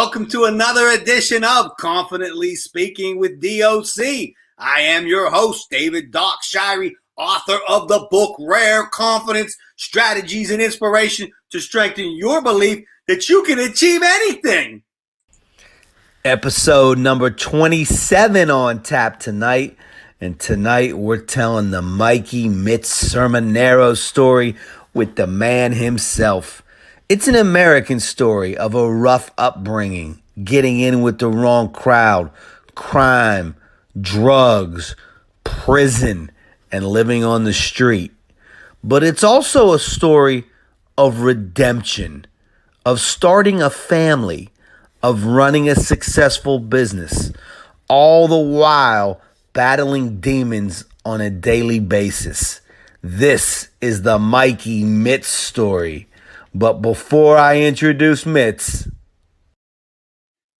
welcome to another edition of Confidently Speaking with DOC. I am your host, David Doc Shirey, author of the book Rare Confidence, Strategies and Inspiration to Strengthen Your Belief that you can achieve anything. Episode number 27 on tap tonight. And tonight we're telling the Mikey Sermonero story with the man himself. It's an American story of a rough upbringing, getting in with the wrong crowd, crime, drugs, prison, and living on the street. But it's also a story of redemption, of starting a family, of running a successful business, all the while battling demons on a daily basis. This is the Mikey Mitts story. But before I introduce Mitts,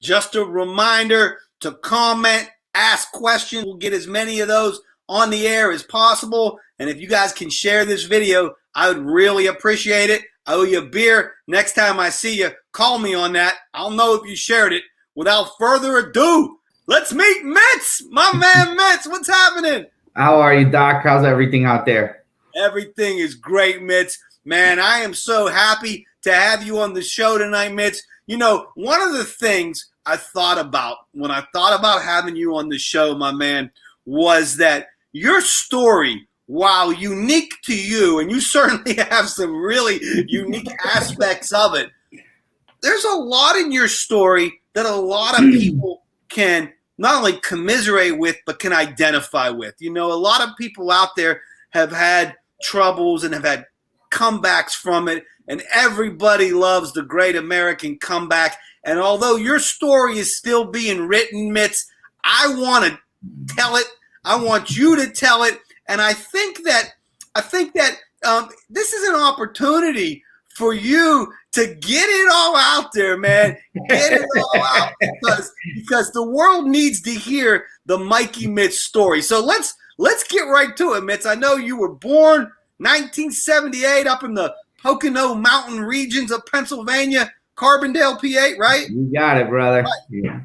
just a reminder to comment, ask questions. We'll get as many of those on the air as possible. And if you guys can share this video, I would really appreciate it. I owe you a beer. Next time I see you, call me on that. I'll know if you shared it. Without further ado, let's meet Mitts, my man Mitts. What's happening? How are you, Doc? How's everything out there? Everything is great, Mitts. Man, I am so happy to have you on the show tonight, Mitts. You know, one of the things I thought about when I thought about having you on the show, my man, was that your story, while unique to you, and you certainly have some really unique aspects of it, there's a lot in your story that a lot of people can not only commiserate with, but can identify with. You know, a lot of people out there have had troubles and have had comebacks from it, and everybody loves the great American comeback. And although your story is still being written, Mitts, I want to tell it. I want you to tell it. And I think that this is an opportunity for you to get it all out there, man. Get it all out because the world needs to hear the Mikey Mitts story. So let's get right to it, Mitts. I know you were born 1978 up in the Pocono Mountain regions of Pennsylvania, Carbondale, PA, right? You got it, brother. Right. Yeah.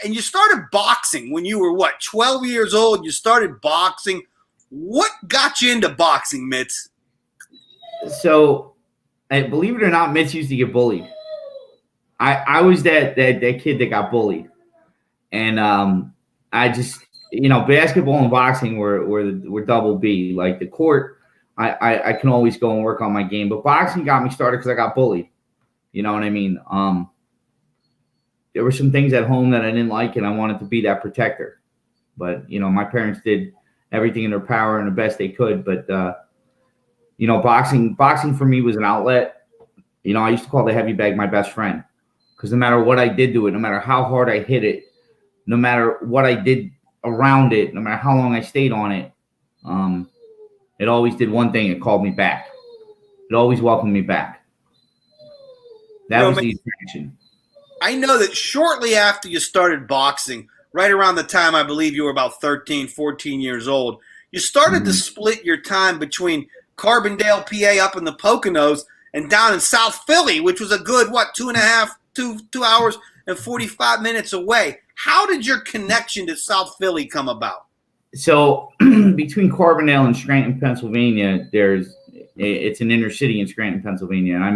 And you started boxing when you were, what, 12 years old? You started boxing. What got you into boxing, Mitts? So, believe it or not, Mitts used to get bullied. I was that kid that got bullied. And I just, basketball and boxing were double B. Like the court, I can always go and work on my game. But boxing got me started because I got bullied. You know what I mean? There were some things at home that I didn't like, and I wanted to be that protector. But, my parents did everything in their power and the best they could. But, boxing for me was an outlet. I used to call the heavy bag my best friend because no matter what I did to it, no matter how hard I hit it, no matter what I did around it, no matter how long I stayed on it, it always did one thing. It called me back. It always welcomed me back. That was the attraction. I know that shortly after you started boxing, right around the time I believe you were about 13, 14 years old, you started to split your time between Carbondale, PA up in the Poconos and down in South Philly, which was a good, 2 hours and 45 minutes away. How did your connection to South Philly come about? So between Carbondale and Scranton, Pennsylvania, it's an inner city in Scranton, Pennsylvania. And I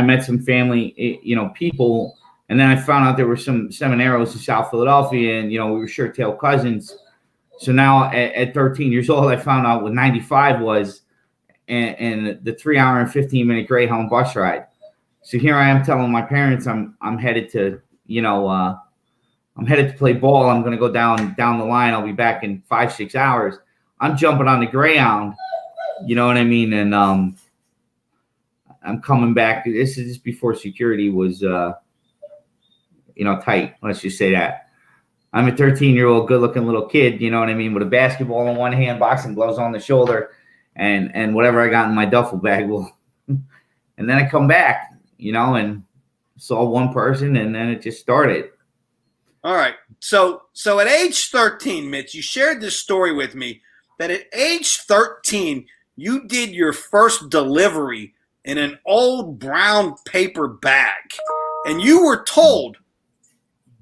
met some family, people. And then I found out there were some Semoneros in South Philadelphia, and, we were sure-tailed cousins. So now at 13 years old, I found out what 95 was and the 3 hour and 15-minute Greyhound bus ride. So here I am telling my parents I'm headed to, I'm headed to play ball. I'm going to go down the line. I'll be back in 5-6 hours. I'm jumping on the Greyhound, you know what I mean? And I'm coming back. This is just before security was, tight. Let's just say that. I'm a 13-year-old good-looking little kid, you know what I mean, with a basketball in one hand, boxing gloves on the shoulder, and whatever I got in my duffel bag. Well, and then I come back, and saw one person, and then it just started. All right. So at age 13, Mitch, you shared this story with me that at age 13, you did your first delivery in an old brown paper bag. and you were told,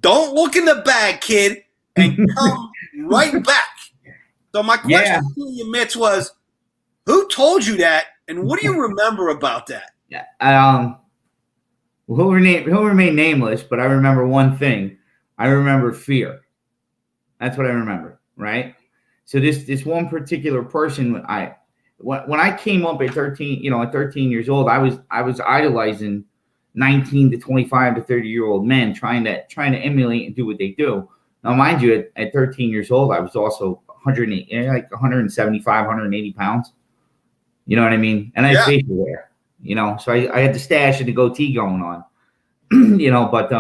don't look in the bag, kid, and come right back. So my question to you, Mitch, was, who told you that, and what do you remember about that? Yeah. He'll remain nameless, but I remember one thing. I remember fear. That's what I remember, right? So this one particular person, when I came up at 13, at 13 years old, I was idolizing 19 to 25 to 30-year-old men, trying to emulate and do what they do. Now, mind you, at 13 years old, I was also 175, 180 pounds. You know what I mean? And I had facial hair, so I had the stash and the goatee going on, but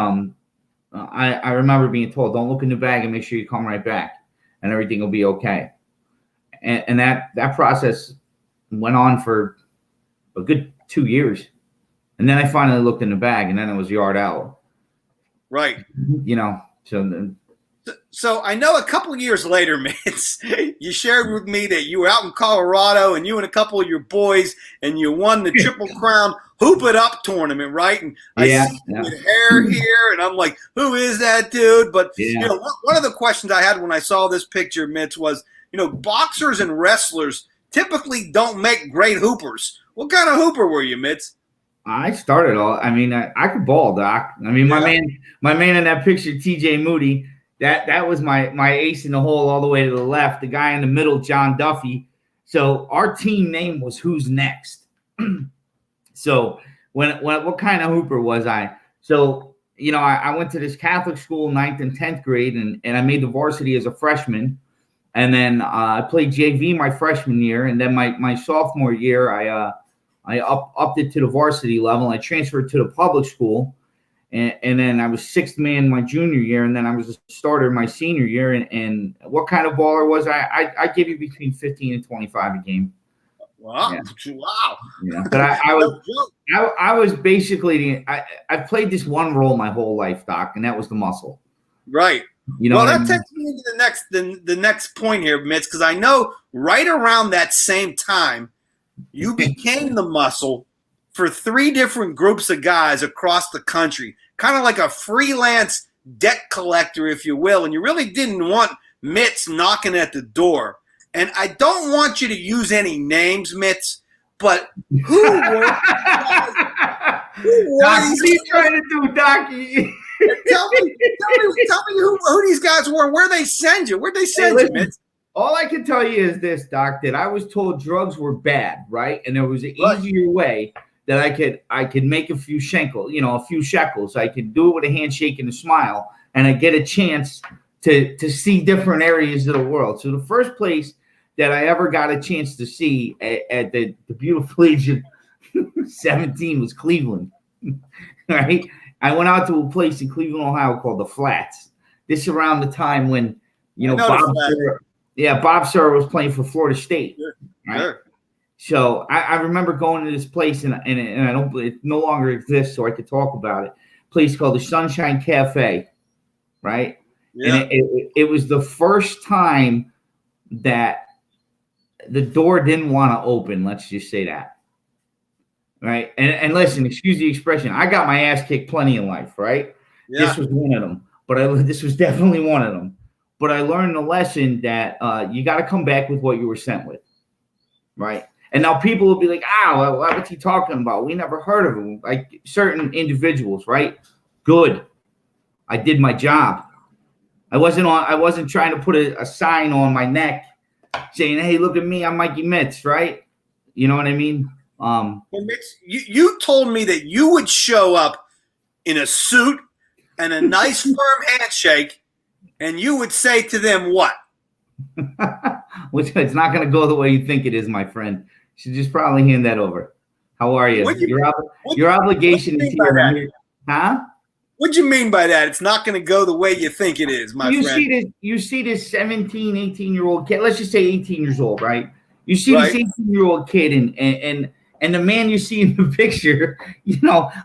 I remember being told, don't look in the bag and make sure you come right back and everything will be okay. And that process went on for a good 2 years. And then I finally looked in the bag, and then it was yard out. Right. So I know a couple of years later, Mitch, you shared with me that you were out in Colorado and you and a couple of your boys, and you won the Triple Crown Hoop It Up tournament, right? And I see you with hair here, and I'm like, who is that dude? But one of the questions I had when I saw this picture, Mitch, was, boxers and wrestlers typically don't make great hoopers. What kind of hooper were you, Mitch? I started all. I mean, I could ball, Doc. I mean, my man in that picture, TJ Moody. That was my ace in the hole all the way to the left. The guy in the middle, John Duffy. So our team name was Who's Next. So what kind of hooper was I? So, I went to this Catholic school, 9th and 10th grade, and I made the varsity as a freshman. And then I played JV my freshman year. And then my sophomore year, I upped it to the varsity level. I transferred to the public school. And then I was sixth man my junior year, and then I was a starter my senior year. And what kind of baller was I? I give you between 15 and 25 a game. Wow! Yeah. Wow! Yeah. But I was basically I've played this one role my whole life, Doc, and that was the muscle. Right. Well, that takes me into the next point here, Mitch, because I know right around that same time you became the muscle for 3 different groups of guys across the country, kind of like a freelance debt collector, if you will, and you really didn't want Mitch knocking at the door. And I don't want you to use any names, Mitch, but who were Doc, what are you trying to do, Doc? Tell me who these guys were, where they send you. Where'd they send you, Mitch? All I can tell you is this, Doc, that I was told drugs were bad, right? And there was an easier way that I could make a few shekels. I could do it with a handshake and a smile, and I get a chance to see different areas of the world. So the first place that I ever got a chance to see at the beautiful age of 17 was Cleveland, right? I went out to a place in Cleveland, Ohio called the Flats. This is around the time when, Bob Sura was playing for Florida State, right? Sure. So I remember going to this place, and it no longer exists, so I could talk about it. Place called the Sunshine Cafe, right? Yeah. And it was the first time that the door didn't want to open. Let's just say that, right? And listen, excuse the expression, I got my ass kicked plenty in life, right? Yeah. This was one of them, this was definitely one of them. But I learned the lesson that you got to come back with what you were sent with, right? And now people will be like, what's he talking about? We never heard of him. Like certain individuals, right? Good. I did my job. I wasn't trying to put a sign on my neck saying, hey, look at me, I'm Mikey Mitz, right? You know what I mean? Well, Mitch, you told me that you would show up in a suit and a nice firm handshake, and you would say to them what? Which it's not going to go the way you think it is, my friend. You should just probably hand that over. How are you? Your obligation is here. Huh? What do you mean by that? It's not going to go the way you think it is, my friend. You see this 17, 18-year-old kid. Let's just say 18 years old, right? You see this 18-year-old kid, and the man you see in the picture,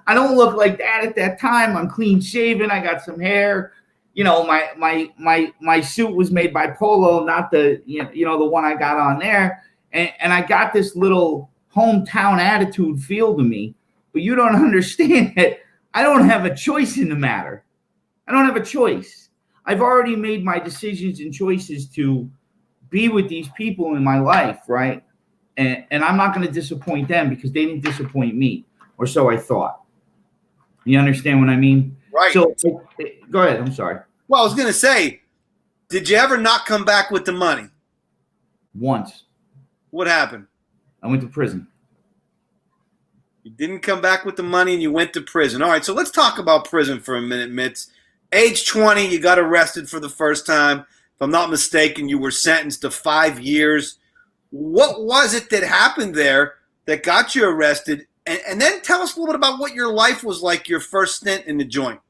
I don't look like that at that time. I'm clean shaven. I got some hair. My suit was made by Polo, not the the one I got on there. And I got this little hometown attitude feel to me. But you don't understand that I don't have a choice in the matter. I don't have a choice. I've already made my decisions and choices to be with these people in my life, right? And I'm not going to disappoint them because they didn't disappoint me, or so I thought. You understand what I mean? Right. So go ahead. I'm sorry. Well, I was going to say, did you ever not come back with the money? Once. What happened? I went to prison. You didn't come back with the money and you went to prison. All right, so let's talk about prison for a minute, Mitz. Age 20, you got arrested for the first time. If I'm not mistaken, you were sentenced to 5 years. What was it that happened there that got you arrested? And then tell us a little bit about what your life was like your first stint in the joint.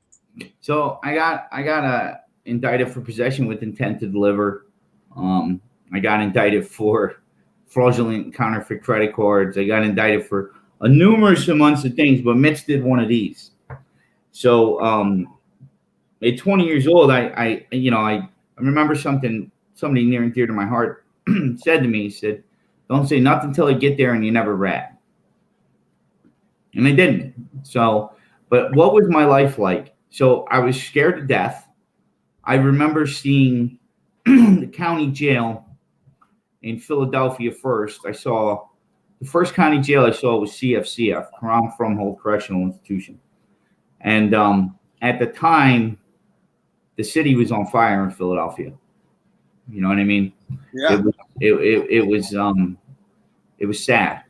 So I got indicted for possession with intent to deliver. I got indicted for fraudulent counterfeit credit cards. I got indicted for a numerous amounts of things, but Mitch did one of these. So at 20 years old, I remember somebody near and dear to my heart said to me, he said, "Don't say nothing till I get there and you never rat." And I didn't. So, but what was my life like? So I was scared to death. I remember seeing the county jail in Philadelphia first. I saw the first county jail I saw was CFCF, Crown From Hold Correctional Institution. And at the time, the city was on fire in Philadelphia. You know what I mean? Yeah. It was sad.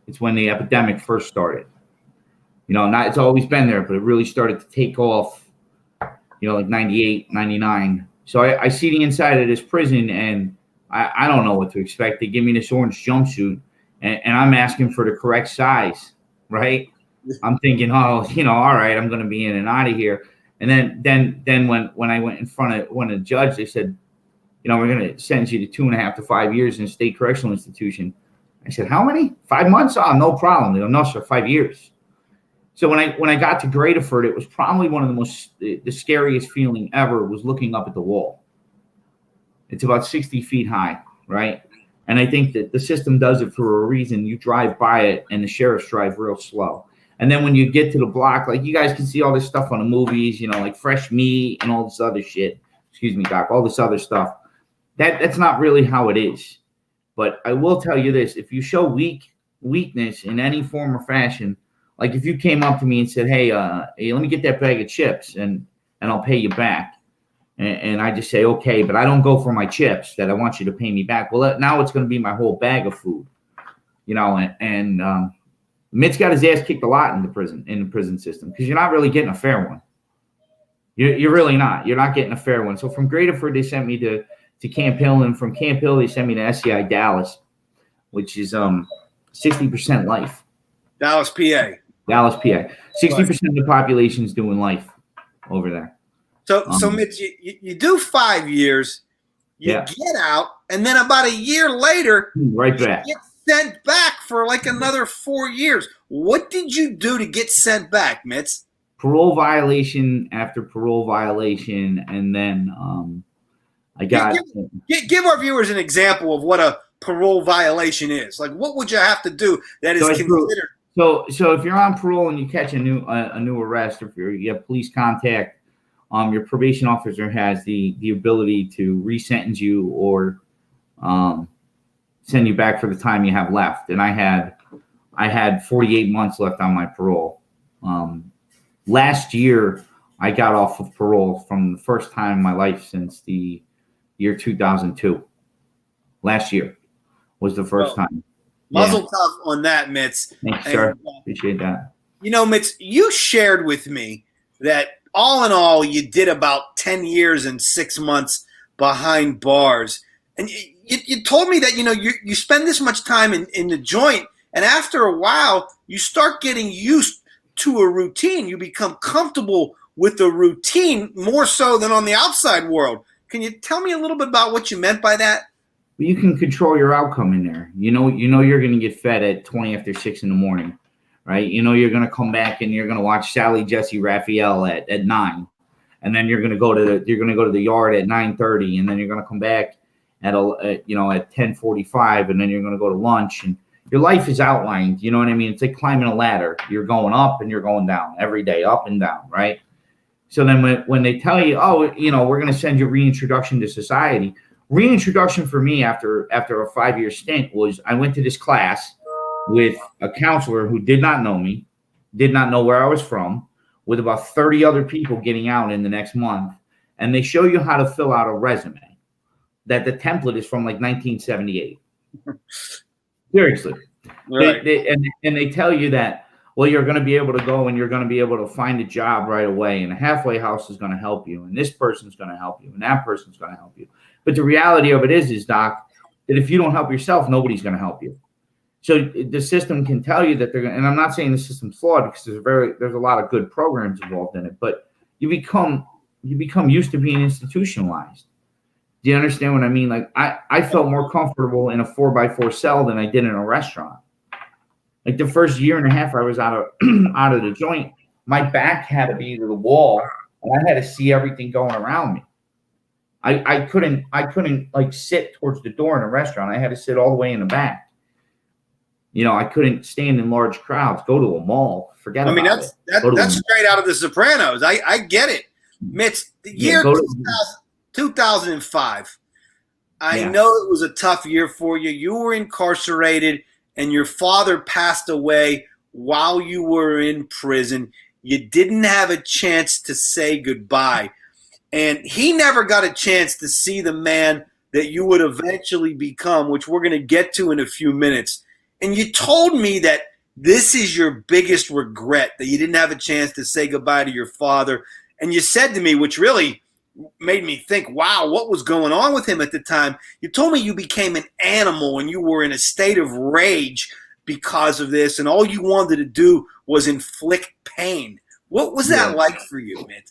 It's when the epidemic first started. You know, it's always been there, but it really started to take off, you know, like 98, 99. So I see the inside of this prison, and I don't know what to expect. They give me this orange jumpsuit, and I'm asking for the correct size, right? I'm thinking, oh, you know, all right, I'm going to be in and out of here. And then when I went in front of a judge, they said, you know, we're going to sentence you to 2.5 to 5 years in a state correctional institution. I said, how many? 5 months? Oh, no problem. They go, no, sir, 5 years. So when I got to Graterford, it was probably one of the scariest feeling ever was looking up at the wall. It's about 60 feet high, right? And I think that the system does it for a reason. You drive by it, and the sheriffs drive real slow. And then when you get to the block, like you guys can see all this stuff on the movies, you know, like fresh meat and all this other shit. Excuse me, Doc, all this other stuff. That's not really how it is. But I will tell you this: if you show weakness in any form or fashion, like if you came up to me and said, hey, let me get that bag of chips and I'll pay you back. And I just say, okay, but I don't go for my chips that I want you to pay me back. Well, now it's going to be my whole bag of food, you know, and Mitt's got his ass kicked a lot in the prison system because you're not really getting a fair one. You're really not. You're not getting a fair one. So from Graterford, they sent me to Camp Hill, and from Camp Hill, they sent me to SCI Dallas, which is 60% life. Dallas, PA. 60% of the population is doing life over there. So Mitch, you do 5 years, you get out, and then about a year later, right back. You get sent back for like another 4 years. What did you do to get sent back, Mitz? Parole violation after parole violation, and then I got give our viewers an example of what a parole violation is. Like, what would you have to do that is considered? So if you're on parole and you catch a new arrest, or if you have police contact, your probation officer has the ability to resentence you or send you back for the time you have left. And I had 48 months left on my parole. Last year, I got off of parole from the first time in my life since the year 2002. Last year was the first time. Muzzle tough on that, Mitz. Thanks, sir. Appreciate that. You know, Mitz, you shared with me that all in all, you did about 10 years and 6 months behind bars. And you told me that, you know, you spend this much time in the joint, and after a while, you start getting used to a routine. You become comfortable with the routine more so than on the outside world. Can you tell me a little bit about what you meant by that? You can control your outcome in there. You know you're going to get fed at 20 after 6 in the morning, right? You know you're going to come back and you're going to watch Sally, Jesse, Raphael at 9, and then you're going to go to the yard at 9:30, and then you're going to come back at 10:45, and then you're going to go to lunch, and your life is outlined. You know what I mean? It's like climbing a ladder. You're going up and you're going down every day, up and down, right? So then when they tell you, oh, you know, we're going to send you reintroduction to society. Reintroduction for me after a 5-year stint was I went to this class with a counselor who did not know me, did not know where I was from, with about 30 other people getting out in the next month. And they show you how to fill out a resume that the template is from like 1978. Seriously. Right. And they tell you that, well, you're going to be able to go and you're going to be able to find a job right away. And a halfway house is going to help you. And this person's going to help you. And that person's going to help you. But the reality of it is, Doc, that if you don't help yourself, nobody's going to help you. So the system can tell you that they're going to, and I'm not saying the system's flawed because there's a lot of good programs involved in it, but you become used to being institutionalized. Do you understand what I mean? Like I felt more comfortable in a 4x4 cell than I did in a restaurant. Like the first year and a half I was out of the joint, my back had to be to the wall and I had to see everything going around me. I couldn't like sit towards the door in a restaurant. I had to sit all the way in the back. You know, I couldn't stand in large crowds, go to a mall, forget about it. That's straight out of The Sopranos. I get it. Mitch, the year 2005. I know it was a tough year for you. You were incarcerated and your father passed away while you were in prison. You didn't have a chance to say goodbye. And he never got a chance to see the man that you would eventually become, which we're going to get to in a few minutes. And you told me that this is your biggest regret, that you didn't have a chance to say goodbye to your father. And you said to me, which really made me think, wow, what was going on with him at the time? You told me you became an animal and you were in a state of rage because of this, and all you wanted to do was inflict pain. What was that like for you, Mitch?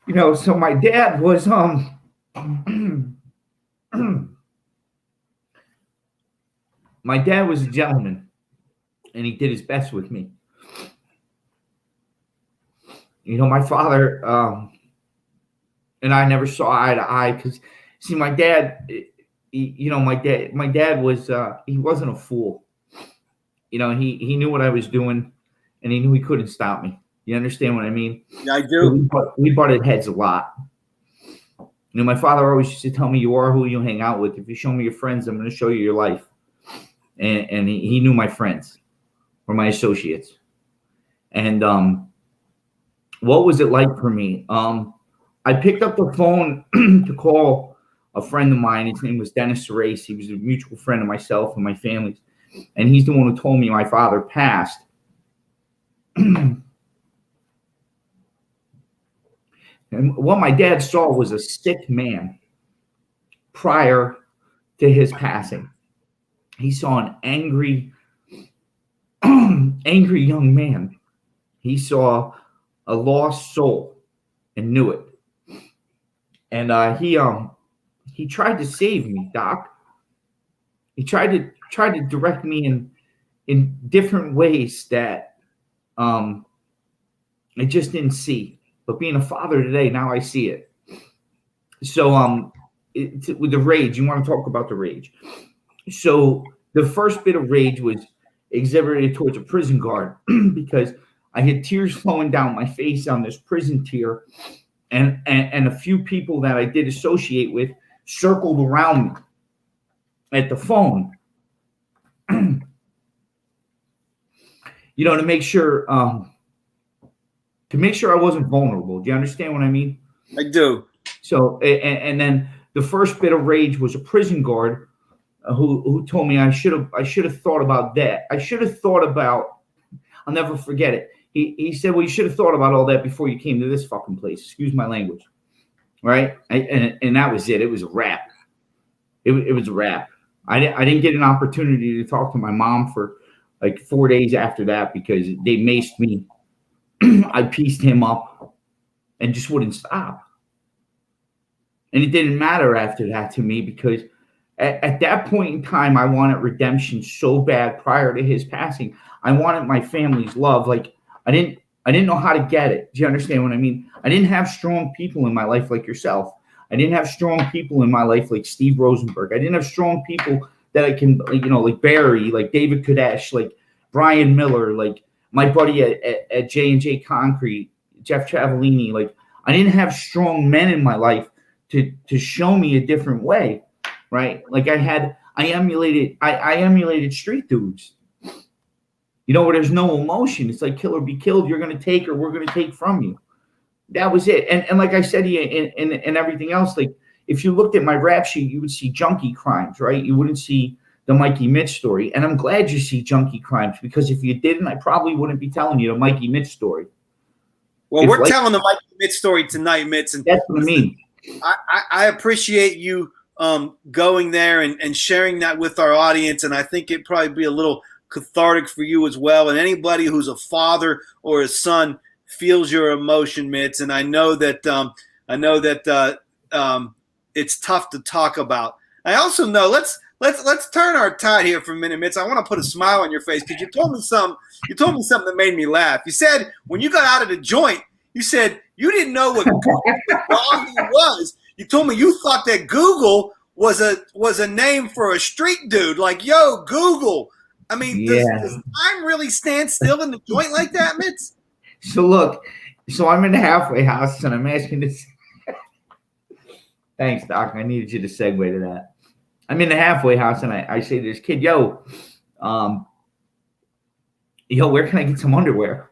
You know, so my dad was my dad was a gentleman, and he did his best with me. You know, my father and I never saw eye to eye because, see, my dad, my dad was he wasn't a fool. You know, he knew what I was doing, and he knew he couldn't stop me. You understand what I mean? Yeah, I do. We butted heads a lot. You know, my father always used to tell me, you are who you hang out with. If you show me your friends, I'm going to show you your life. And he knew my friends or my associates. And what was it like for me? I picked up the phone to call a friend of mine. His name was Dennis Race. He was a mutual friend of myself and my family's. And he's the one who told me my father passed. And what my dad saw was a sick man prior to his passing. He saw an angry young man. He saw a lost soul and knew it. And he tried to save me, Doc. He tried to direct me in different ways that I just didn't see. But being a father today, now I see it. So with the rage, you want to talk about the rage. So the first bit of rage was exhibited towards a prison guard because I had tears flowing down my face on this prison tier, and a few people that I did associate with circled around me at the phone, you know, to make sure I wasn't vulnerable. Do you understand what I mean? I do. So, and then the first bit of rage was a prison guard who told me I should have thought about that. I should have thought about, I'll never forget it. He said, well, you should have thought about all that before you came to this fucking place. Excuse my language. Right? And that was it. It was a wrap. It was a wrap. I didn't get an opportunity to talk to my mom for like 4 days after that because they maced me. I pieced him up and just wouldn't stop. And it didn't matter after that to me because at that point in time, I wanted redemption so bad prior to his passing. I wanted my family's love. Like I didn't know how to get it. Do you understand what I mean? I didn't have strong people in my life like yourself. I didn't have strong people in my life like Steve Rosenberg. I didn't have strong people that I can, like Barry, like David Kodesh, like Brian Miller, like my buddy at J&J Concrete, Jeff Travellini. Like, I didn't have strong men in my life to show me a different way, right? Like I emulated street dudes, where there's no emotion. It's like kill or be killed. You're going to take or we're going to take from you. That was it. And like I said, and everything else, like if you looked at my rap sheet, you would see junkie crimes, right? You wouldn't see the Mikey Mitch story. And I'm glad you see junkie crimes, because if you didn't, I probably wouldn't be telling you the Mikey Mitch story. Well, we're telling the Mikey Mitch story tonight, Mitch. And that's what I mean. I appreciate you going there and sharing that with our audience. And I think it'd probably be a little cathartic for you as well. And anybody who's a father or a son feels your emotion, Mitch. And I know that it's tough to talk about. I also know let's turn our tide here for a minute, Mitch. I want to put a smile on your face because you told me something that made me laugh. You said when you got out of the joint, you said you didn't know what Google was. You told me you thought that Google was a name for a street dude. Like, yo, Google. I mean, does time really stand still in the joint like that, Mitch? So look, I'm in the halfway house and I'm asking this. Thanks, Doc. I needed you to segue to that. I'm in the halfway house and I say to this kid, yo, where can I get some underwear?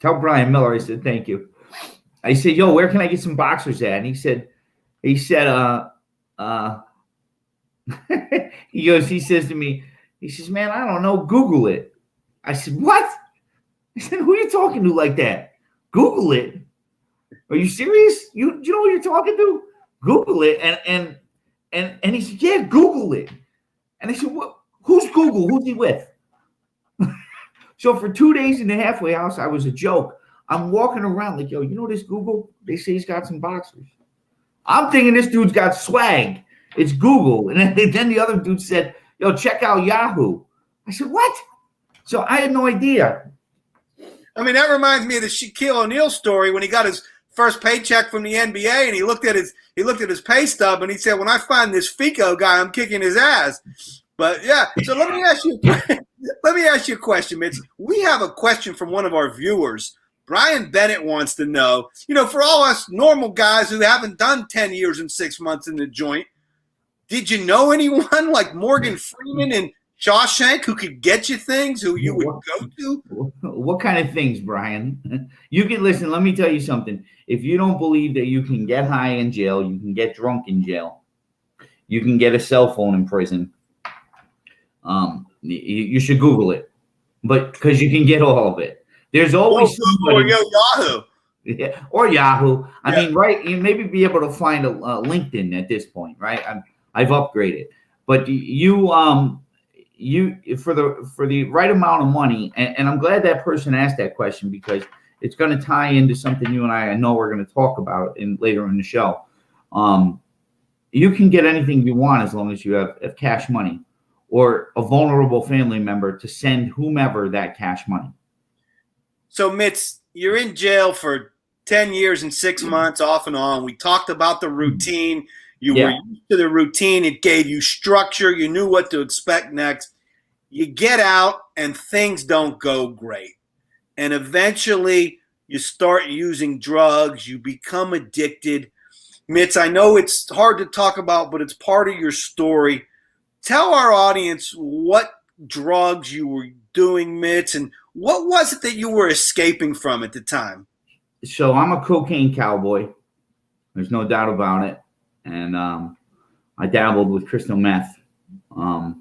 Tell Brian Miller. I said, thank you. I said, yo, where can I get some boxers at? And he said, he says to me, he says, man, I don't know. Google it. I said, what? I said, who are you talking to like that? Google it. Are you serious? You know who you're talking to? Google it. And he said, yeah, Google it. And I said, what? Who's Google? Who's he with? So for 2 days in the halfway house, I was a joke. I'm walking around like, yo, you know this Google? They say he's got some boxers. I'm thinking this dude's got swag. It's Google. And then the other dude said, yo, check out Yahoo. I said, what? So I had no idea. I mean, that reminds me of the Shaquille O'Neal story when he got his first paycheck from the NBA and he looked at his pay stub and he said, when I find this Fico guy, I'm kicking his ass. But yeah, so let me ask you a question, Mitch. We have a question from one of our viewers. Brian Bennett wants to know, for all us normal guys who haven't done 10 years and 6 months in the joint, did you know anyone like Morgan Freeman and Shawshank who could get you things, who you would go to? What kind of things, Brian? You can listen. Let me tell you something. If you don't believe that you can get high in jail, you can get drunk in jail, you can get a cell phone in prison, you should Google it, but because you can get all of it. There's always or Yahoo. Yeah, or Yahoo. I mean, right? You maybe be able to find a LinkedIn at this point, right? I've upgraded, but you for the right amount of money, and I'm glad that person asked that question because it's going to tie into something you and I know we're going to talk about later in the show. You can get anything you want as long as you have cash money or a vulnerable family member to send whomever that cash money. So, Mitch, you're in jail for 10 years and 6 months off and on. We talked about the routine. You were used to the routine. It gave you structure. You knew what to expect next. You get out and things don't go great. And eventually you start using drugs. You become addicted. Mitch, I know it's hard to talk about, but it's part of your story. Tell our audience what drugs you were doing, Mitch, and what was it that you were escaping from at the time? So I'm a cocaine cowboy. There's no doubt about it. And I dabbled with crystal meth. What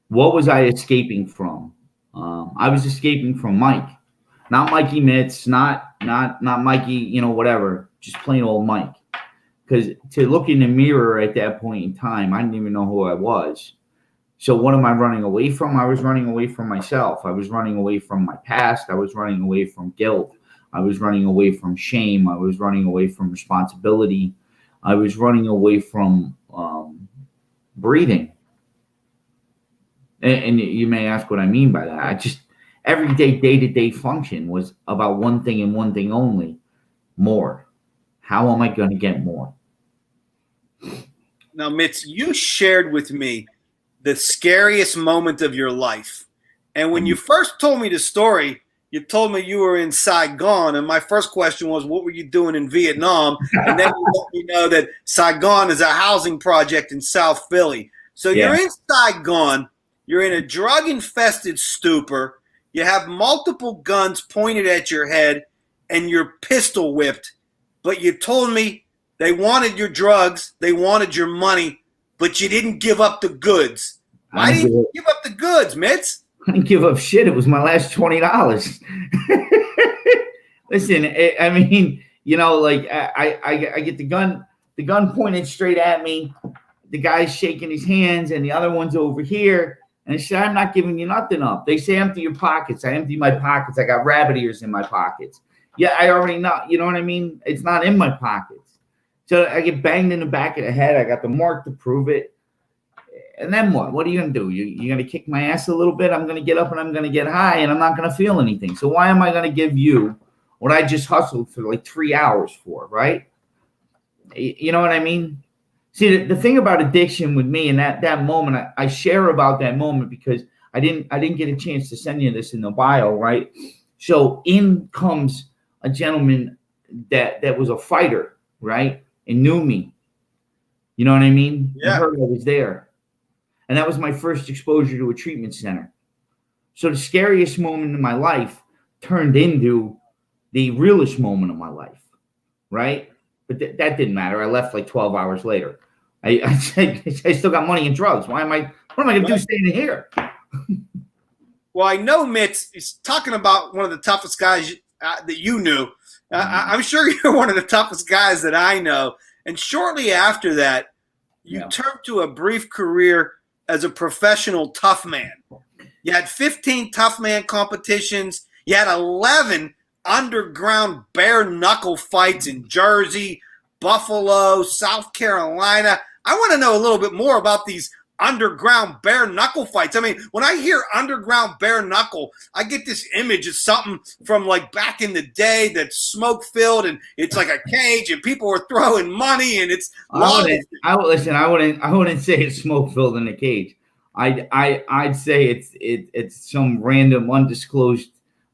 was I escaping from? I was escaping from Mike. Not Mikey Mitz, not Mikey, whatever. Just plain old Mike. Because to look in the mirror at that point in time, I didn't even know who I was. So what am I running away from? I was running away from myself. I was running away from my past. I was running away from guilt. I was running away from shame. I was running away from responsibility. I was running away from breathing. And you may ask what I mean by that. I just, everyday, day-to-day function was about one thing and one thing only, more. How am I going to get more? Now, Mitz, you shared with me the scariest moment of your life. And when you first told me the story, you told me you were in Saigon. And my first question was, what were you doing in Vietnam? And then you let me know that Saigon is a housing project in South Philly. So you're in Saigon. You're in a drug-infested stupor. You have multiple guns pointed at your head, and you're pistol whipped. But you told me they wanted your drugs, they wanted your money, but you didn't give up the goods. Why didn't you give up the goods, Mitz? I didn't give up shit. It was my last $20. Listen, I mean, you know, like I get the gun pointed straight at me. The guy's shaking his hands, and the other one's over here. And I said, I'm not giving you nothing up. They say empty your pockets. I empty my pockets. I got rabbit ears in my pockets. Yeah, I already know. You know what I mean? It's not in my pockets. So I get banged in the back of the head. I got the mark to prove it. And then what? What are you going to do? You're going to kick my ass a little bit? I'm going to get up and I'm going to get high, and I'm not going to feel anything. So why am I going to give you what I just hustled for like 3 hours for, right? You know what I mean? See, the thing about addiction with me, and that moment, I share about that moment because I didn't get a chance to send you this in the bio, right? So in comes a gentleman that was a fighter, right, and knew me. You know what I mean? Yeah. I heard I was there, and that was my first exposure to a treatment center. So the scariest moment in my life turned into the realest moment of my life, right? But that didn't matter. I left like 12 hours later. I still got money and drugs. What am I going to do staying here? Well, I know Mitz is talking about one of the toughest guys that you knew. I'm sure you're one of the toughest guys that I know. And shortly after that, you turned to a brief career as a professional tough man. You had 15 tough man competitions. You had 11 underground bare knuckle fights in Jersey, Buffalo, South Carolina. I want to know a little bit more about these underground bare knuckle fights. I mean, when I hear underground bare knuckle, I get this image of something from like back in the day that's smoke filled and it's like a cage and people are throwing money and it's. I wouldn't say it's smoke filled in a cage. I'd say it's some random undisclosed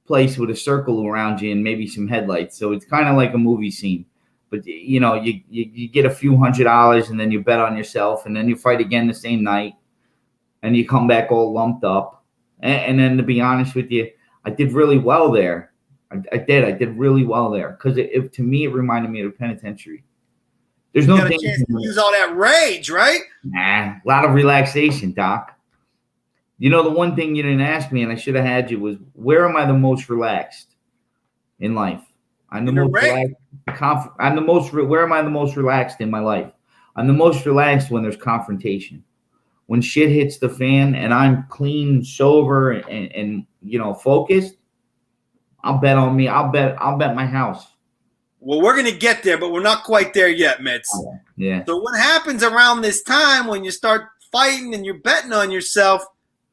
place with a circle around you and maybe some headlights. So it's kind of like a movie scene. But, you know, you get a few $100 and then you bet on yourself and then you fight again the same night and you come back all lumped up. And then, to be honest with you, I did really well there. I did really well there because to me, it reminded me of the penitentiary. There's no chance to use all that rage, right? Nah, a lot of relaxation, Doc. You know, the one thing you didn't ask me and I should have had you was, where am I the most relaxed in life? I'm the most relaxed. Where am I the most relaxed in my life? I'm the most relaxed when there's confrontation. When shit hits the fan and I'm clean, sober, and you know, focused, I'll bet on me. I'll bet my house. Well, we're gonna get there, but we're not quite there yet, Mitz. Yeah. So what happens around this time when you start fighting and you're betting on yourself,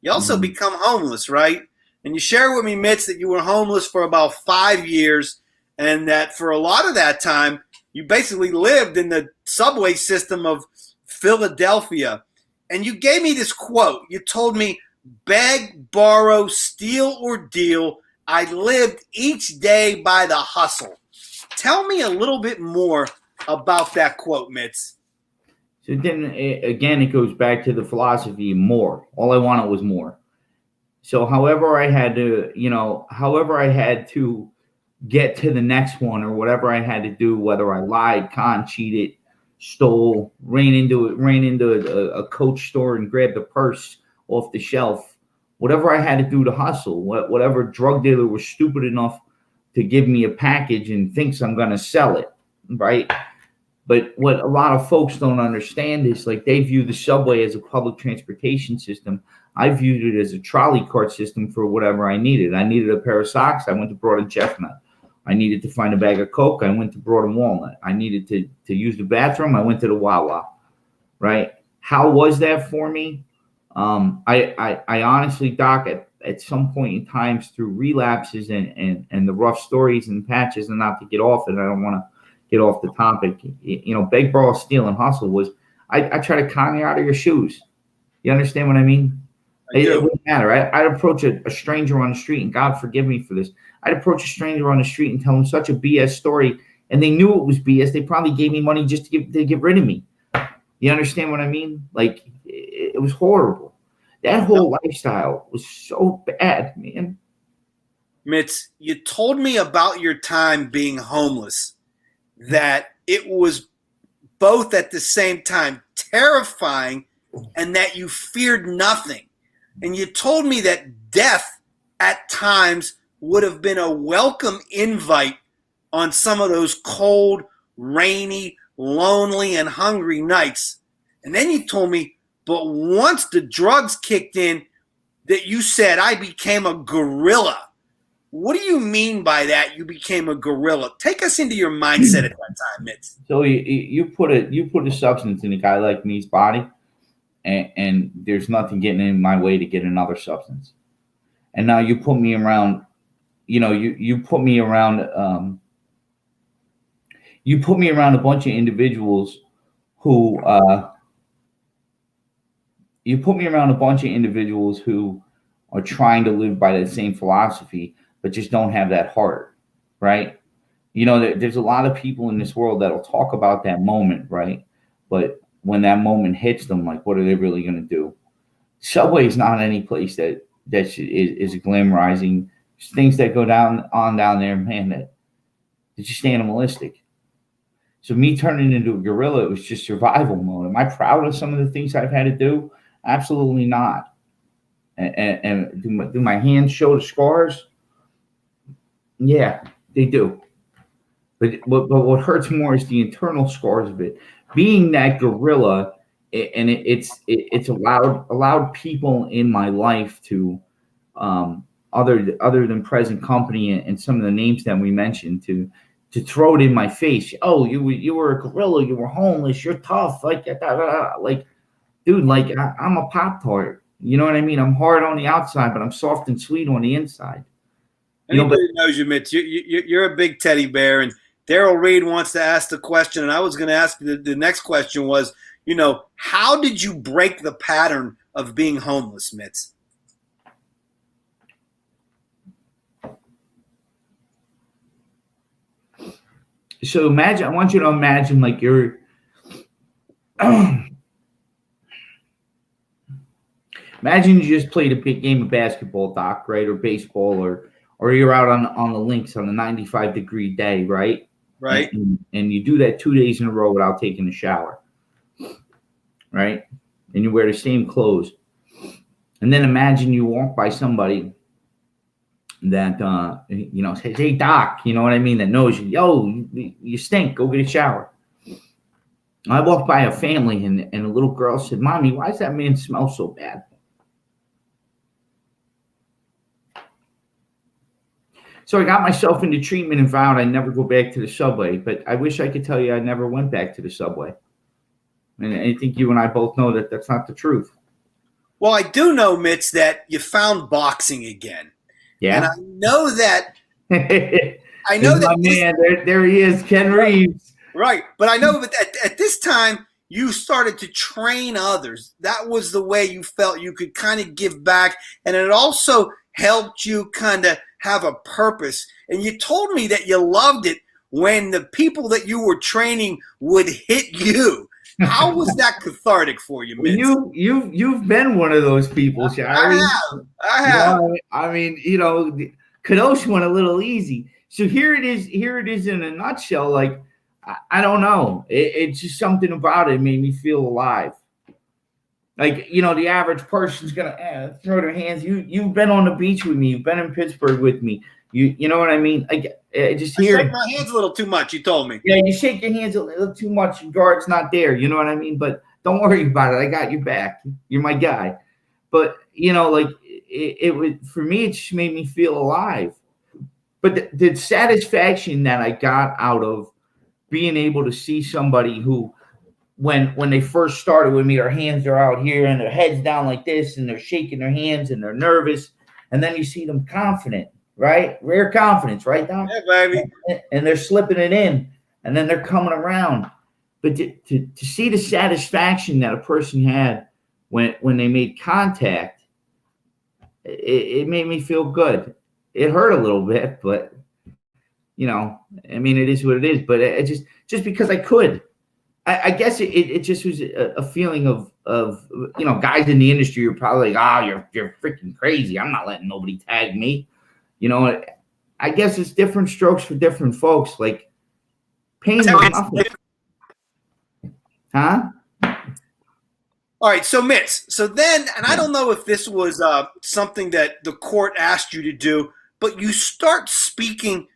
you also become homeless, right? And you share with me, Mitz, that you were homeless for about 5 years. And that for a lot of that time, you basically lived in the subway system of Philadelphia. And you gave me this quote. You told me, beg, borrow, steal, or deal. I lived each day by the hustle. Tell me a little bit more about that quote, Mitz. So then, again, it goes back to the philosophy of more. All I wanted was more. So however I had to get to the next one or whatever I had to do, whether I lied, conned, cheated, stole, ran into a Coach store and grabbed a purse off the shelf, whatever I had to do to hustle, whatever drug dealer was stupid enough to give me a package and thinks I'm going to sell it, right? But what a lot of folks don't understand is, like, they view the subway as a public transportation system. I viewed it as a trolley cart system for whatever I needed. I needed a pair of socks. I went to Broad and Chestnut. I needed to find a bag of Coke. I went to Broad and Walnut. I needed to use the bathroom. I went to the Wawa, right? How was that for me? I honestly, Doc, at some point in times through relapses and the rough stories and patches, and not to get off it, I don't want to get off the topic. You know, beg, borrow, steal, and hustle was, I try to con you out of your shoes. You understand what I mean? It wouldn't matter. I'd approach a stranger on the street, and God forgive me for this. I'd approach a stranger on the street and tell them such a BS story, and they knew it was BS. They probably gave me money just to get rid of me. You understand what I mean? Like, it was horrible. That whole lifestyle was so bad, man. Mitz, you told me about your time being homeless, that it was both at the same time terrifying and that you feared nothing. And you told me that death at times would have been a welcome invite on some of those cold, rainy, lonely, and hungry nights. And then you told me, but once the drugs kicked in, that you said, I became a gorilla. What do you mean by that? You became a gorilla. Take us into your mindset at that time, Mitz. So you put a substance in a guy like me's body, and there's nothing getting in my way to get another substance. And now you put me around, you put me around a bunch of individuals who are trying to live by that same philosophy, but just don't have that heart, right? There's a lot of people in this world that'll talk about that moment, right? But when that moment hits them, like, what are they really going to do? Subway is not any place that is glamorizing. There's things that go down there, man, that it's just animalistic. So me turning into a gorilla, it was just survival mode. Am I proud of some of the things I've had to do? Absolutely not. And do my hands show the scars? Yeah, they do. But what hurts more is the internal scars of it. Being that gorilla, and it's allowed people in my life to, other than present company and some of the names that we mentioned, to throw it in my face. Oh, you were a gorilla. You were homeless. You're tough. Like, dude, like, I'm a Pop-Tart. You know what I mean? I'm hard on the outside, but I'm soft and sweet on the inside. Anybody knows you, Mitch. You're a big teddy bear. And Daryl Reed wants to ask the question, and I was going to ask the next question was, how did you break the pattern of being homeless, Mitz? So I want you to imagine like you're imagine you just played a big game of basketball, Doc, right? Or baseball, or you're out on the links on a 95-degree day, right? Right. And you do that 2 days in a row without taking a shower, right? And you wear the same clothes. And then imagine you walk by somebody that, says, hey, Doc, you know what I mean? That knows you. Yo, you stink. Go get a shower. I walked by a family, and a little girl said, Mommy, why does that man smell so bad? So I got myself into treatment and vowed I'd never go back to the subway. But I wish I could tell you I never went back to the subway. And I think you and I both know that that's not the truth. Well, I do know, Mitch, that you found boxing again. Yeah. And I know that. My man, there he is, Ken Reeves. Right. But I know that at this time, you started to train others. That was the way you felt you could kind of give back. And it also helped you kind of have a purpose. And you told me that you loved it when the people that you were training would hit you. How was that cathartic for you, Mitch? You've been one of those people, Shari. I have. I mean, Kadosh went a little easy. So here it is in a nutshell. Like, I don't know. It's just something about it made me feel alive. Like, the average person's gonna throw their hands. You've been on the beach with me. You've been in Pittsburgh with me. You know what I mean? I shake my hands a little too much. You told me. Yeah, you shake your hands a little too much. Your guard's not there. You know what I mean? But don't worry about it. I got your back. You're my guy. But it would, for me, it just made me feel alive. But the satisfaction that I got out of being able to see somebody who, when they first started with me, their hands are out here and their heads down like this, and they're shaking their hands and they're nervous, and then you see them confident. Right? Rare confidence, right, Doc? Yeah, baby. And they're slipping it in, and then they're coming around. but to see the satisfaction that a person had when they made contact, it made me feel good. It hurt a little bit, but you know, I mean, it is what it is. But it just because I could, I guess it just was a feeling of you know, guys in the industry are probably like, oh, you're freaking crazy. I'm not letting nobody tag me. You know, I guess it's different strokes for different folks. Like pain was nothing. Huh? All right, so Mitz, so then, and I don't know if this was something that the court asked you to do, but you start speaking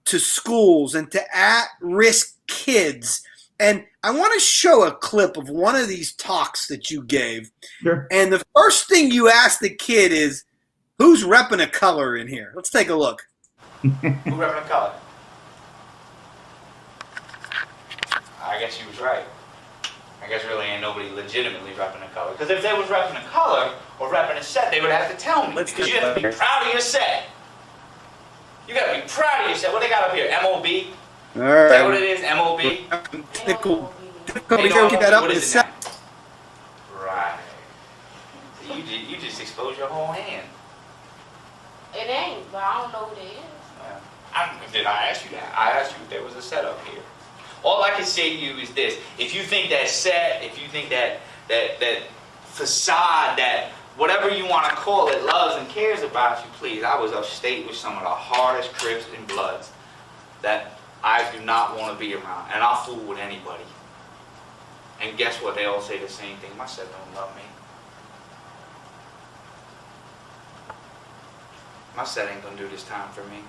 to schools and to at-risk kids. And I want to show a clip of one of these talks that you gave. Sure. And the first thing you ask the kid is, who's repping a color in here? Let's take a look. Who repping a color? I guess you was right. I guess really ain't nobody legitimately repping a color. Because if they was repping a color or repping a set, they would have to tell me. Because you have to be proud of your set. You got to be proud of your set. What they got up here? MOB? All right. Is that what it is? MOB? What is it now? Right. So you just exposed your whole hand. It ain't, but I don't know what it is. Did I ask you that? I asked you if there was a set up here. All I can say to you is this: if you think that set, if you think that facade, that whatever you want to call it, loves and cares about you, please. I was upstate with some of the hardest Crips and Bloods that I do not want to be around, and I'll fool with anybody. And guess what? They all say the same thing. My set don't love me. My set ain't gonna do this time for me.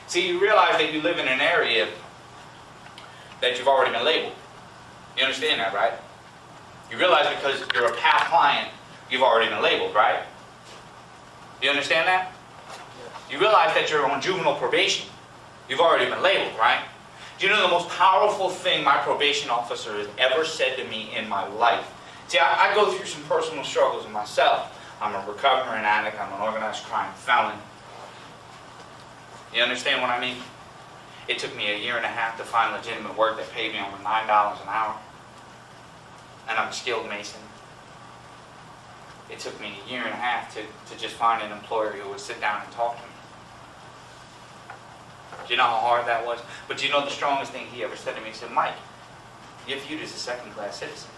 See, you realize that you live in an area that you've already been labeled. You understand that, right? You realize because you're a past client, you've already been labeled, right? You understand that? You realize that you're on juvenile probation. You've already been labeled, right? Do you know the most powerful thing my probation officer has ever said to me in my life? See, I go through some personal struggles myself. I'm a recovering addict. I'm an organized crime felon. You understand what I mean? It took me 1.5 years to find legitimate work that paid me over $9 an hour. And I'm a skilled mason. It took me 1.5 years to just find an employer who would sit down and talk to me. Do you know how hard that was? But do you know the strongest thing he ever said to me? He said, Mike, you're viewed as a second-class citizen.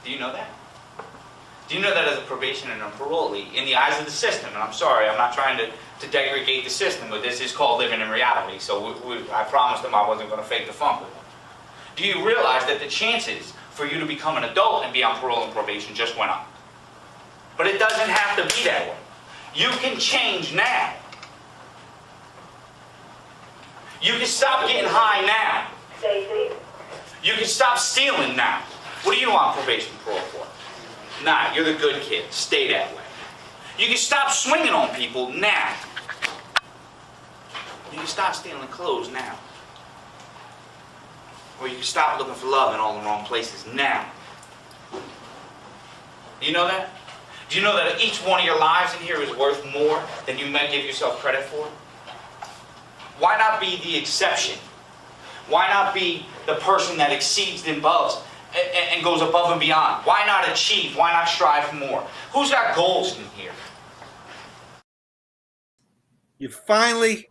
Do you know that? Do you know that as a probation and a parolee, in the eyes of the system, and I'm sorry, I'm not trying to degrade the system, but this is called living in reality, so I promised them I wasn't going to fake the funk with them. Do you realize that the chances for you to become an adult and be on parole and probation just went up? But it doesn't have to be that way. You can change now. You can stop getting high now. You can stop stealing now. What are you on probation parole for? Nah, you're the good kid. Stay that way. You can stop swinging on people now. You can stop stealing clothes now. Or you can stop looking for love in all the wrong places now. Do you know that? Do you know that each one of your lives in here is worth more than you might give yourself credit for? Why not be the exception? Why not be the person that exceeds and and goes above and beyond? Why not achieve? Why not strive for more? Who's got goals in here? You finally...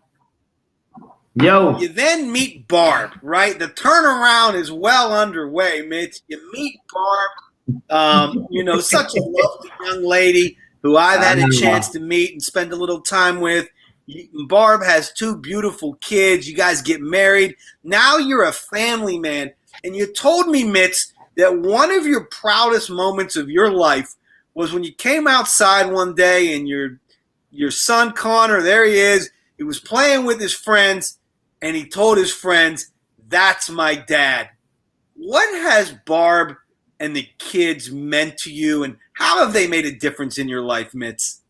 Yo. You then meet Barb, right? The turnaround is well underway, Mitch. You meet Barb, such a lovely young lady who I've had a chance to meet and spend a little time with. Barb has 2 beautiful kids. You guys get married. Now you're a family man. And you told me, Mitch, that one of your proudest moments of your life was when you came outside one day and your son Connor, there he is, he was playing with his friends, and he told his friends, "That's my dad." What has Barb and the kids meant to you, and how have they made a difference in your life, Mitz?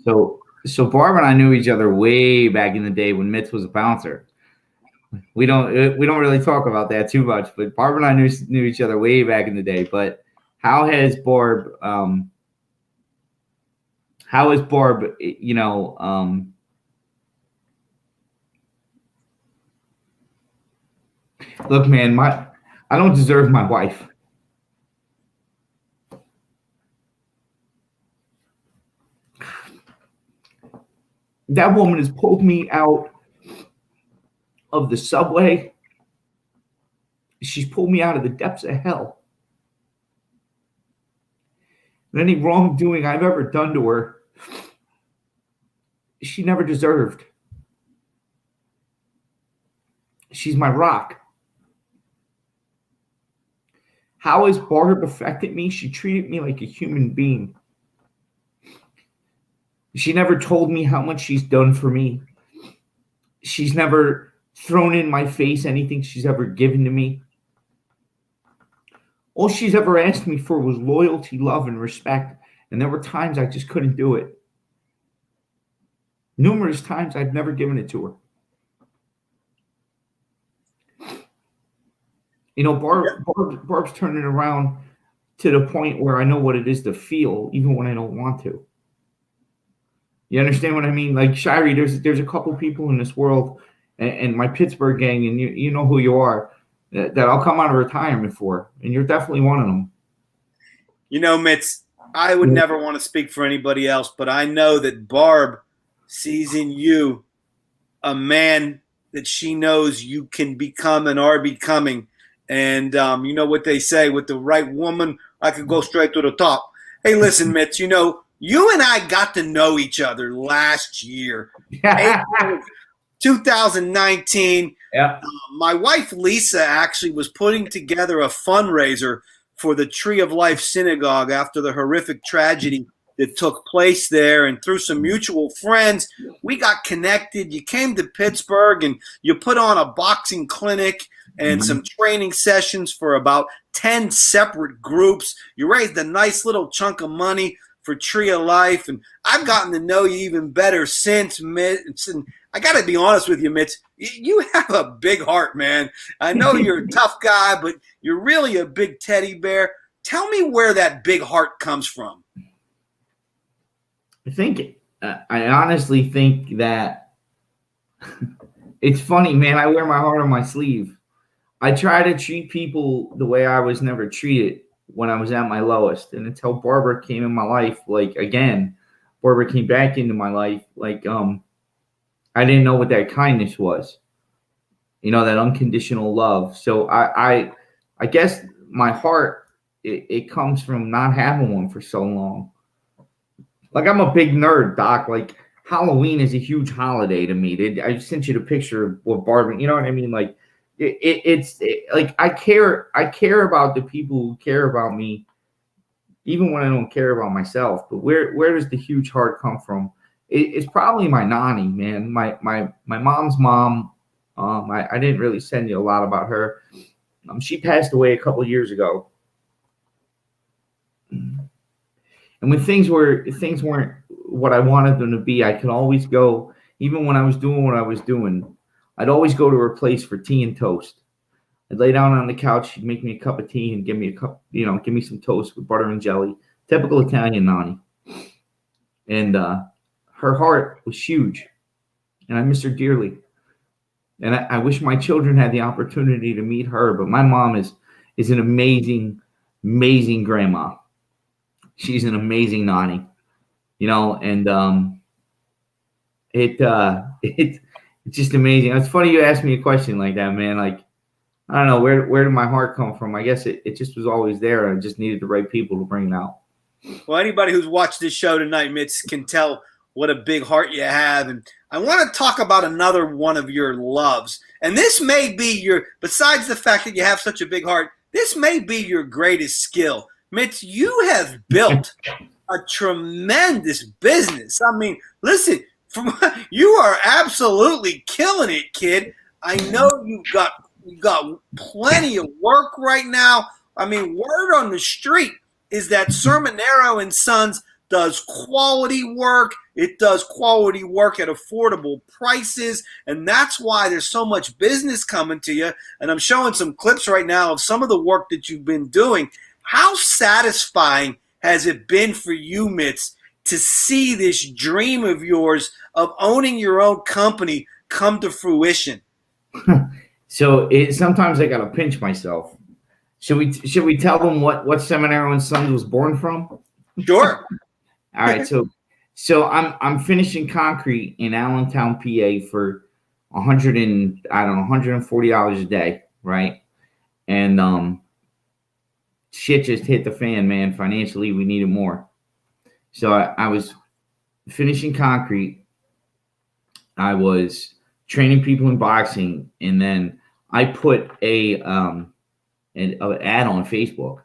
So Barb and I knew each other way back in the day when Mitz was a bouncer. We don't really talk about that too much, but Barb and I knew each other way back in the day. But how has Barb How is Barb? Look, man, I don't deserve my wife. That woman has pulled me out of the subway. She's pulled me out of the depths of hell. And any wrongdoing I've ever done to her, she never deserved. She's my rock. How has Barb affected me? She treated me like a human being. She never told me how much she's done for me. She's never thrown in my face anything she's ever given to me. All she's ever asked me for was loyalty, love, and respect. And there were times I just couldn't do it. Numerous times I've never given it to her. Barb's turning around to the point where I know what it is to feel, even when I don't want to. You understand what I mean? Like, Shirey, there's a couple people in this world, and my Pittsburgh gang, and you know who you are, that I'll come out of retirement for, and you're definitely one of them. Mitz, I would never want to speak for anybody else, but I know that Barb sees in you a man that she knows you can become and are becoming. And you know what they say, with the right woman, I could go straight to the top. Hey, listen, Mitch, you and I got to know each other last year, 2019. Yeah. My wife, Lisa, actually was putting together a fundraiser for the Tree of Life Synagogue after the horrific tragedy that took place there. And through some mutual friends, we got connected. You came to Pittsburgh and you put on a boxing clinic and some training sessions for about 10 separate groups. You raised a nice little chunk of money for Tree of Life, and I've gotten to know you even better since, Mitch. And I got to be honest with you, Mitch, you have a big heart, man. I know you're a tough guy, but you're really a big teddy bear. Tell me where that big heart comes from. I honestly think that it's funny, man. I wear my heart on my sleeve. I try to treat people the way I was never treated when I was at my lowest. And until Barbara came in my life, Barbara came back into my life, I didn't know what that kindness was, that unconditional love. So I guess my heart, it comes from not having one for so long. I'm a big nerd, Doc. Halloween is a huge holiday to me. I sent you the picture of what Barbara, you know what I mean? I care about the people who care about me, even when I don't care about myself. But where does the huge heart come from? It's probably my nanny, man. My mom's mom. I didn't really send you a lot about her. She passed away a couple of years ago, and when things weren't what I wanted them to be, I could always go. Even when I was doing what I was doing, I'd always go to her place for tea and toast. I'd lay down on the couch. She'd make me a cup of tea and give me give me some toast with butter and jelly. Typical Italian nanny. And her heart was huge, and I miss her dearly. And I wish my children had the opportunity to meet her. But my mom is an amazing, amazing grandma. She's an amazing nanny, and it's just amazing. It's funny you asked me a question like that, man. I don't know, where did my heart come from? I guess it just was always there. I just needed the right people to bring it out. Well, anybody who's watched this show tonight, Mitch, can tell what a big heart you have. And I want to talk about another one of your loves. And this may be besides the fact that you have such a big heart, this may be your greatest skill. Mitch, you have built a tremendous business. I mean, listen, you are absolutely killing it, kid. I know you've got plenty of work right now. I mean, word on the street is that Sermonero and Sons does quality work. It does quality work at affordable prices, and that's why there's so much business coming to you. And I'm showing some clips right now of some of the work that you've been doing. How satisfying has it been for you, Mitz, to see this dream of yours of owning your own company come to fruition? So sometimes I gotta pinch myself. Should we tell them what Seminaro and Sons was born from? Sure. All right, so I'm finishing concrete in Allentown, PA for $140 a day, right? And shit just hit the fan, man. Financially, we needed more. So I was finishing concrete. I was training people in boxing, and then I put an ad on Facebook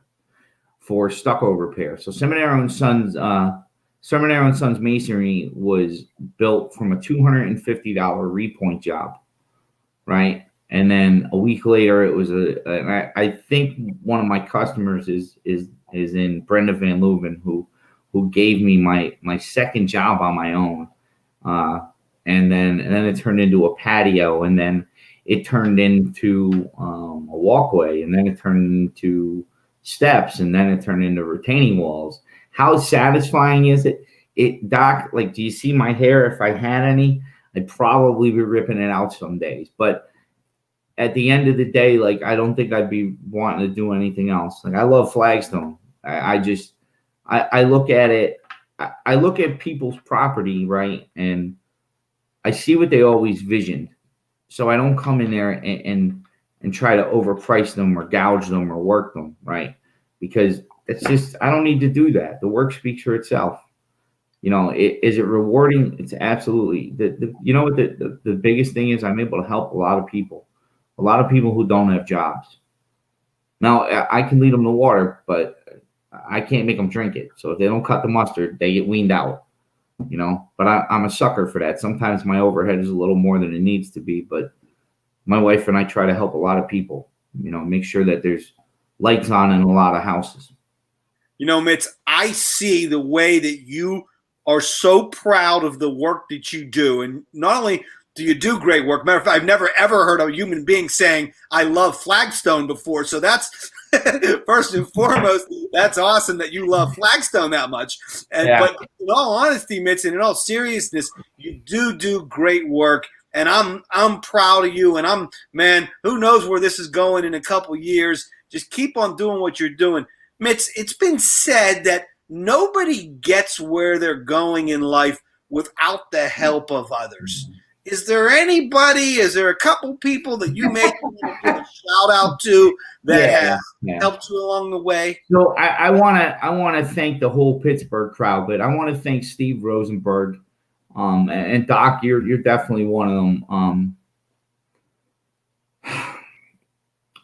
for stucco repair. So Seminaro and Sons masonry was built from a $250 repoint job, right? And then a week later, it was I think one of my customers is in Brenda Van Leuven, who gave me my second job on my own, and then it turned into a patio, and then it turned into a walkway, and then it turned into steps, and then it turned into retaining walls. How satisfying is it? Doc, like, do you see my hair? If I had any, I'd probably be ripping it out some days. But at the end of the day, like, I don't think I'd be wanting to do anything else. Like, I love flagstone. I look at it. I look at people's property, right, and I see what they always visioned. So I don't come in there and try to overprice them or gouge them or work them, right? Because it's just, I don't need to do that. The work speaks for itself. You know, is it rewarding? It's absolutely. You know what the biggest thing is? I'm able to help a lot of people who don't have jobs. Now, I can lead them to water, but I can't make them drink it. So if they don't cut the mustard, they get weaned out. You know, but I'm a sucker for that. Sometimes my overhead is a little more than it needs to be, but my wife and I try to help a lot of people, you know, make sure that there's lights on in a lot of houses. You know, Mitz, I see the way that you are so proud of the work that you do. And not only do you do great work, matter of fact, I've never, ever heard a human being saying, I love flagstone before. So that's, first and foremost, that's awesome that you love flagstone that much. And yeah. But in all honesty, Mitz, and in all seriousness, you do great work. And I'm proud of you. And man, who knows where this is going in a couple years. Just keep on doing what you're doing. Mitz, it's been said that nobody gets where they're going in life without the help of others. Is there a couple people that you may give a shout out to that have helped you along the way? So I want to thank the whole Pittsburgh crowd, but I want to thank Steve Rosenberg, and Doc, you're definitely one of them.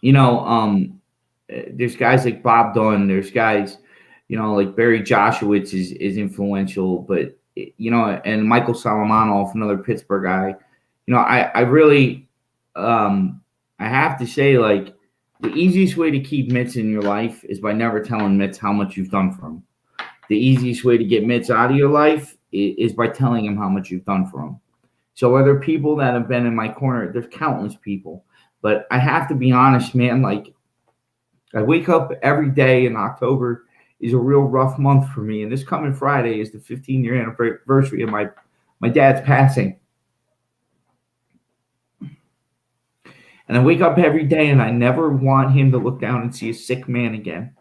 You know, there's guys like Bob Dunn, there's guys, you know, like Barry Joshowitz is influential, but you know, and Michael Solomonoff, another Pittsburgh guy. You know, I really, I have to say, like, the easiest way to keep Mitz in your life is by never telling Mitz how much you've done for him. The easiest way to get Mitz out of your life is by telling him how much you've done for him. So are there people that have been in my corner? There's countless people. But I have to be honest, man, like, I wake up every day in October is a real rough month for me. And this coming Friday is the 15-year anniversary of my dad's passing. And I wake up every day and I never want him to look down and see a sick man again.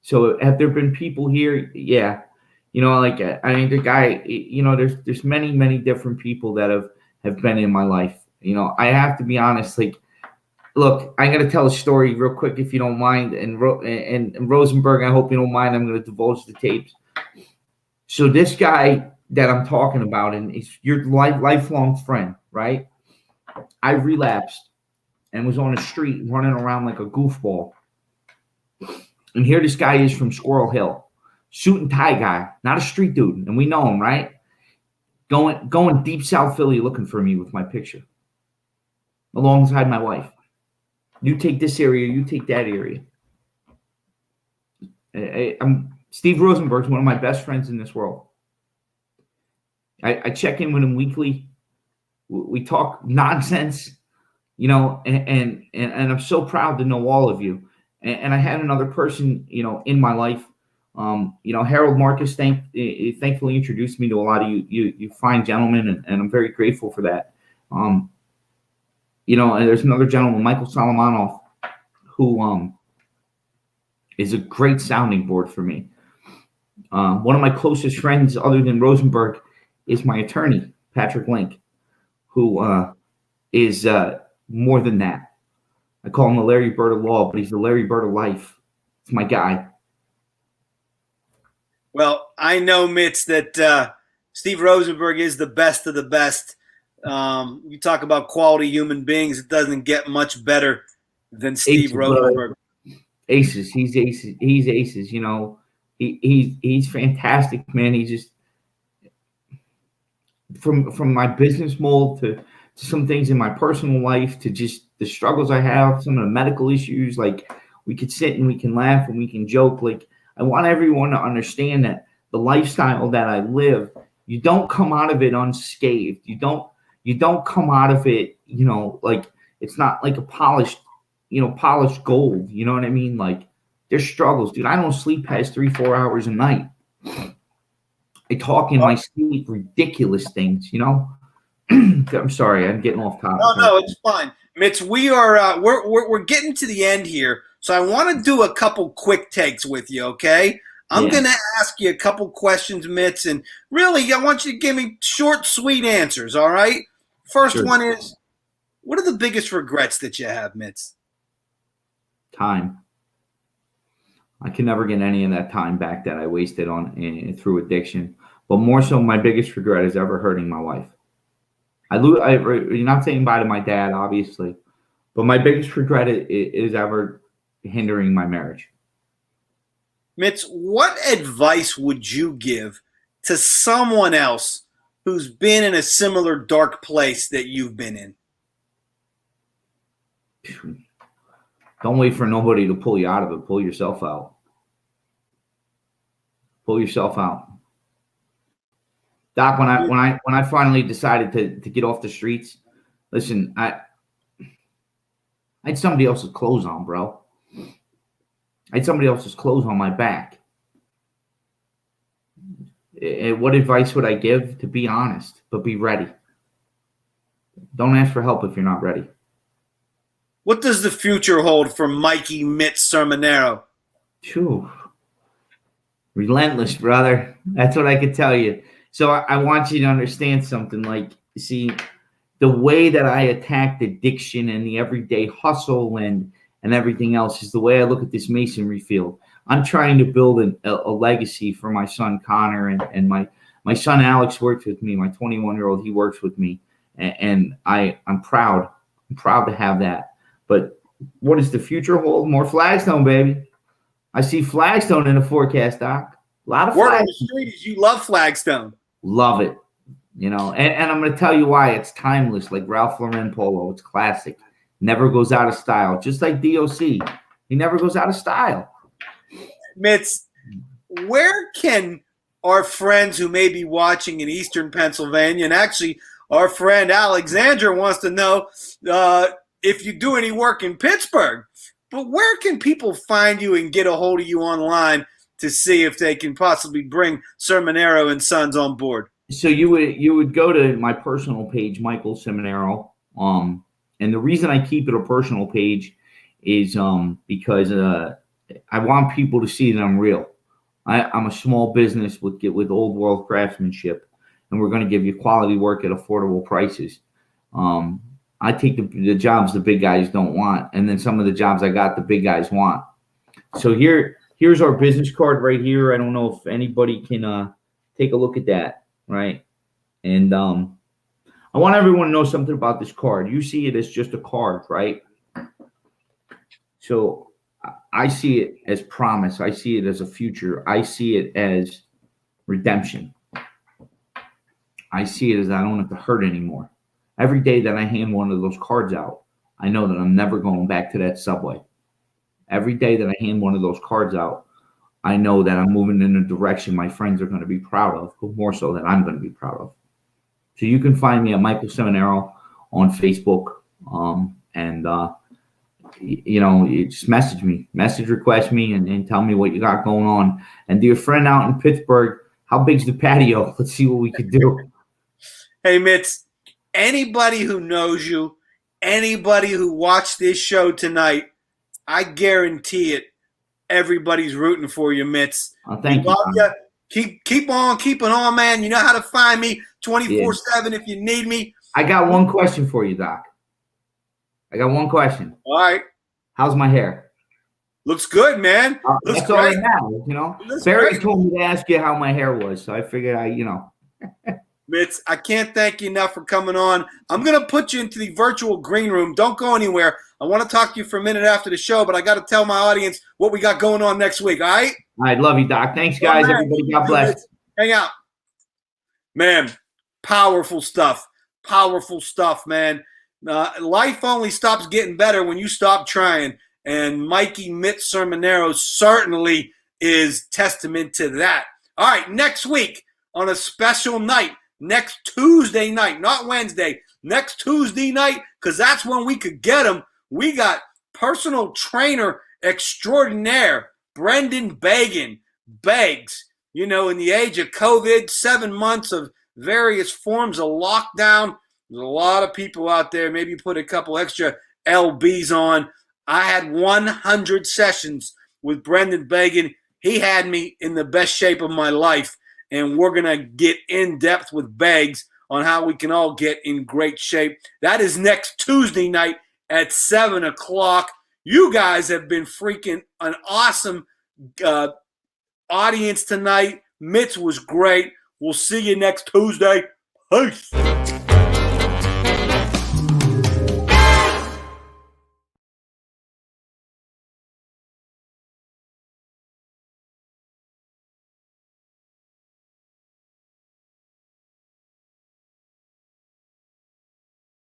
So have there been people here? Yeah. You know, like, I mean, the guy, you know, there's many, many different people that have been in my life. You know, I have to be honest, like, look, I'm going to tell a story real quick, if you don't mind. And Rosenberg, I hope you don't mind. I'm going to divulge the tapes. So this guy that I'm talking about, and he's your lifelong friend, right? I relapsed and was on the street running around like a goofball. And here this guy is from Squirrel Hill, suit and tie guy, not a street dude. And we know him, right? Going deep South Philly looking for me with my picture alongside my wife. You take this area, you take that area. Steve Rosenberg's one of my best friends in this world. I check in with him weekly. We talk nonsense, you know, and I'm so proud to know all of you. And I had another person, you know, in my life Harold Marcus thankfully introduced me to a lot of you fine gentlemen, and I'm very grateful for that. And there's another gentleman, Michael Solomonov, who is a great sounding board for me. One of my closest friends, other than Rosenberg, is my attorney, Patrick Link, who is more than that. I call him the Larry Bird of law, but he's the Larry Bird of life. It's my guy. Well, I know, Mitz, that Steve Rosenberg is the best of the best. You talk about quality human beings, it doesn't get much better than Steve Aces, Rosenberg. Aces. He's aces. He's aces. He's fantastic, man. He's just from my business mold to some things in my personal life to just the struggles I have, some of the medical issues. Like, we could sit and we can laugh and we can joke. Like, I want everyone to understand that the lifestyle that I live, you don't come out of it unscathed. You don't come out of it, like it's not like a polished gold. You know what I mean? Like, there's struggles, dude. I don't sleep past 3-4 hours a night. I talk in my sleep ridiculous things, I'm sorry, I'm getting off topic. No, it's fine. Mitz, we are we're getting to the end here, so I want to do a couple quick takes with you, okay? I'm going to ask you a couple questions, Mitz, and really, I want you to give me short, sweet answers, all right? First one is, what are the biggest regrets that you have, Mitz? Time. I can never get any of that time back that I wasted on through addiction. But more so, my biggest regret is ever hurting my wife. You're not saying bye to my dad, obviously, but my biggest regret is ever hindering my marriage. Mitz, what advice would you give to someone else who's been in a similar dark place that you've been in? Don't wait for nobody to pull you out of it. Pull yourself out. Pull yourself out. Doc, when I finally decided to get off the streets, listen, I had somebody else's clothes on, bro. I had somebody else's clothes on my back. What advice would I give? To be honest, but be ready. Don't ask for help if you're not ready. What does the future hold for Mikey Mitz Sermonero? Phew. Relentless, brother. That's what I could tell you. So I want you to understand something. Like, see, the way that I attacked addiction and the everyday hustle and everything else is the way I look at this masonry field. I'm trying to build a legacy for my son Connor, and my son Alex works with me. My 21-year-old, he works with me, and I'm proud. I'm proud to have that. But what does the future hold? More Flagstone, baby. I see Flagstone in the forecast, Doc. A lot of word on the street is you love Flagstone. Love it. And I'm going to tell you why. It's timeless, like Ralph Lauren polo. It's classic. Never goes out of style. Just like DOC. He never goes out of style. Mitz, where can our friends who may be watching in Eastern Pennsylvania, and actually our friend Alexandra wants to know if you do any work in Pittsburgh, but where can people find you and get a hold of you online to see if they can possibly bring Sermonero and Sons on board? So you would go to my personal page, Michael Sermonero. And the reason I keep it a personal page is because I want people to see that I'm real. I'm a small business with old world craftsmanship, and we're going to give you quality work at affordable prices. I take the jobs the big guys don't want, and then some of the jobs I got the big guys want. So here's our business card right here. I don't know if anybody can take a look at that, right? And I want everyone to know something about this card. You see it as just a card, right? So I see it as promise. I see it as a future. I see it as redemption. I see it as I don't have to hurt anymore. Every day that I hand one of those cards out, I know that I'm never going back to that subway. Every day that I hand one of those cards out, I know that I'm moving in a direction my friends are going to be proud of, but more so that I'm going to be proud of. So you can find me at Michael Sermonero on Facebook. And you just message request me and tell me what you got going on. And to your friend out in Pittsburgh, how big's the patio? Let's see what we could do. Hey, Mitz, anybody who knows you, anybody who watched this show tonight, I guarantee it, everybody's rooting for you, Mitz. Thank you. Love you. Keep on keeping on, man. You know how to find me 24/7 if you need me. I got one question for you, Doc. I got one question. All right. How's my hair? Looks good, man. Looks That's all great. that matters, you know. Looks Barry great. told me to ask you how my hair was, so I figured Mitz, I can't thank you enough for coming on. I'm going to put you into the virtual green room. Don't go anywhere. I want to talk to you for a minute after the show, but I got to tell my audience what we got going on next week, all right? I love you, Doc. Thanks, guys. Everybody, God bless. Hang out. Man, powerful stuff. Powerful stuff, man. Life only stops getting better when you stop trying, and Mikey Mitz Sermonero certainly is testament to that. All right, next week on a special night, next Tuesday night, not Wednesday, next Tuesday night, because that's when we could get him. We got personal trainer extraordinaire, Brendan Beggs. You know, in the age of COVID, 7 months of various forms of lockdown, there's a lot of people out there. Maybe put a couple extra LBs on. I had 100 sessions with Brendan Beggs. He had me in the best shape of my life. And we're going to get in depth with Beggs on how we can all get in great shape. That is next Tuesday night at 7 o'clock. You guys have been freaking an awesome audience tonight. Mitz was great. We'll see you next Tuesday. Peace.